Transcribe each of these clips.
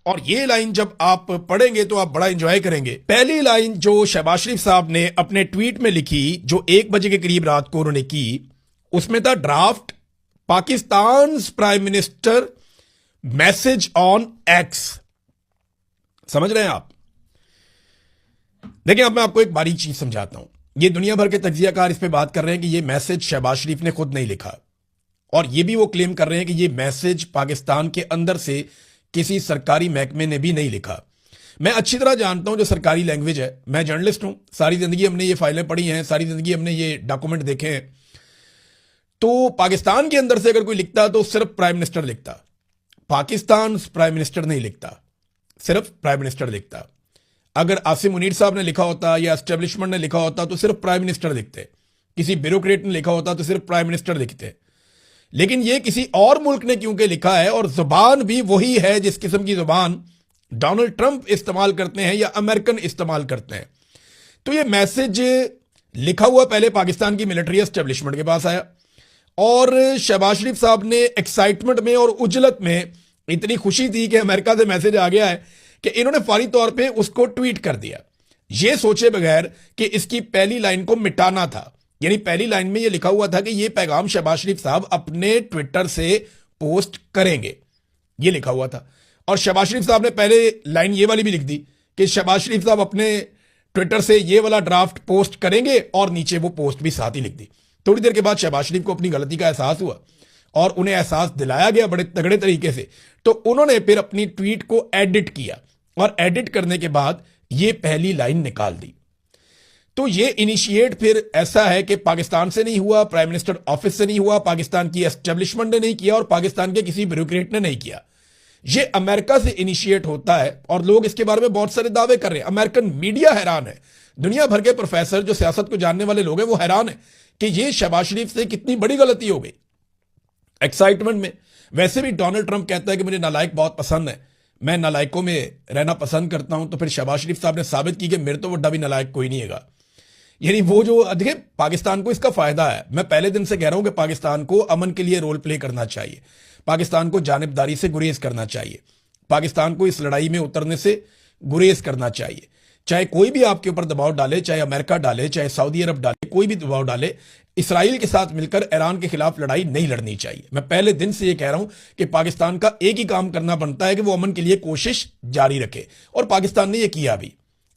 اور یہ لائن جب آپ پڑھیں گے تو آپ بڑا انجوائے کریں گے. پہلی لائن جو شہباز شریف صاحب نے اپنے ٹویٹ میں لکھی جو 1 بجے کے قریب رات کو انہوں نے کی, اس میں تھا draft Pakistan prime minister message on X. سمجھ رہے ہیں آپ؟ دیکھیں اب میں آپ کو ایک باریک چیز سمجھاتا ہوں. یہ دنیا بھر کے تجزیہ کار اس پہ بات کر رہے ہیں کہ یہ میسج شہباز شریف نے خود نہیں لکھا, اور یہ بھی وہ کلیم کر رہے ہیں کہ یہ میسج پاکستان کے اندر سے کسی سرکاری محکمے نے بھی نہیں لکھا. میں اچھی طرح جانتا ہوں جو سرکاری لینگویج ہے, میں جرنلسٹ ہوں, ساری زندگی ہم نے یہ فائلیں پڑھی ہیں, ساری زندگی ہم نے یہ ڈاکومنٹ دیکھے ہیں. تو پاکستان کے اندر سے اگر کوئی لکھتا تو صرف پرائم منسٹر لکھتا, پاکستان پرائم منسٹر نہیں لکھتا, صرف پرائم منسٹر لکھتا. اگر عاصم منیر صاحب نے لکھا ہوتا یا اسٹیبلشمنٹ نے لکھا ہوتا تو صرف پرائم منسٹر لکھتے, کسی بیوروکریٹ نے لکھا ہوتا تو صرف پرائم منسٹر لکھتے. لیکن یہ کسی اور ملک نے کیونکہ لکھا ہے, اور زبان بھی وہی ہے جس قسم کی زبان ڈونلڈ ٹرمپ استعمال کرتے ہیں یا امریکن استعمال کرتے ہیں, تو یہ میسج لکھا ہوا پہلے پاکستان کی ملٹری اسٹیبلشمنٹ کے پاس آیا, اور شہباز شریف صاحب نے ایکسائٹمنٹ میں اور اجلت میں اتنی خوشی تھی کہ امریکہ سے میسج آ گیا ہے کہ انہوں نے فوری طور پہ اس کو ٹویٹ کر دیا, یہ سوچے بغیر کہ اس کی پہلی لائن کو مٹانا تھا. یعنی پہلی لائن میں یہ لکھا ہوا تھا کہ یہ پیغام شہباز شریف صاحب اپنے ٹویٹر سے پوسٹ کریں گے, یہ لکھا ہوا تھا. اور شہباز شریف صاحب نے پہلے لائن یہ والی بھی لکھ دی کہ شہباز شریف صاحب اپنے ٹویٹر سے یہ والا ڈرافٹ پوسٹ کریں گے, اور نیچے وہ پوسٹ بھی ساتھ ہی لکھ دی. تھوڑی دیر کے بعد شہباز شریف کو اپنی غلطی کا احساس ہوا, اور انہیں احساس دلایا گیا بڑے تگڑے طریقے سے, تو انہوں نے پھر اپنی ٹویٹ کو ایڈٹ کیا, اور ایڈٹ کرنے کے بعد یہ پہلی لائن نکال دی. تو یہ انیشیٹ پھر ایسا ہے کہ پاکستان سے نہیں ہوا, پرائم منسٹر آفس سے نہیں ہوا, پاکستان کی اسٹیبلشمنٹ نے نہیں کیا, اور پاکستان کے کسی بیوروکریٹ نے نہیں کیا. یہ امریکہ سے انیشیٹ ہوتا ہے, اور لوگ اس کے بارے میں بہت سارے دعوے کر رہے ہیں. امریکن میڈیا حیران ہے, دنیا بھر کے پروفیسر جو سیاست کو جاننے والے لوگ ہیں وہ حیران ہیں کہ یہ شہباز شریف سے کتنی بڑی غلطی ہو گئی ایکسائٹمنٹ میں. ویسے بھی ڈونلڈ ٹرمپ کہتا ہے کہ مجھے نالائق بہت پسند ہے, میں نالائکوں میں رہنا پسند کرتا ہوں, تو پھر شہباز شریف صاحب نے ثابت کی کہ میرے تو وڈا بھی نالائق کوئی نہیں ہے گا. یعنی وہ جو دیکھیں پاکستان کو اس کا فائدہ ہے. میں پہلے دن سے کہہ رہا ہوں کہ پاکستان کو امن کے لیے رول پلے کرنا چاہیے, پاکستان کو جانبداری سے گریز کرنا چاہیے, پاکستان کو اس لڑائی میں اترنے سے گریز کرنا چاہیے. چاہے کوئی بھی آپ کے اوپر دباؤ ڈالے, چاہے امریکہ ڈالے, چاہے سعودی عرب ڈالے, کوئی بھی دباؤ ڈالے, اسرائیل کے ساتھ مل کر ایران کے خلاف لڑائی نہیں لڑنی چاہیے. میں پہلے دن سے یہ کہہ رہا ہوں کہ پاکستان کا ایک ہی کام کرنا بنتا ہے کہ وہ امن کے لیے کوشش جاری رکھے, اور پاکستان نے یہ کیا بھی.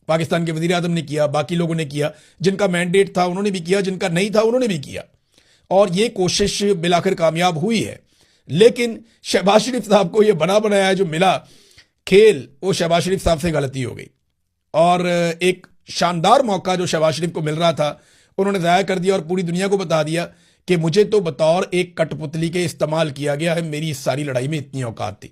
پاکستان کے وزیر اعظم نے کیا, باقی لوگوں نے کیا, جن کا مینڈیٹ تھا انہوں نے بھی کیا, جن کا نہیں تھا انہوں نے بھی کیا, اور یہ کوشش بالآخر کامیاب ہوئی ہے. لیکن شہباز شریف صاحب کو یہ بنا بنایا جو ملا کھیل, وہ شہباز شریف صاحب سے غلطی ہو گئی, اور ایک شاندار موقع جو شہباز شریف کو مل رہا تھا انہوں نے ضائع کر دیا, اور پوری دنیا کو بتا دیا کہ مجھے تو بطور ایک کٹ پتلی کے استعمال کیا گیا ہے, میری اس ساری لڑائی میں اتنی اوقات تھی.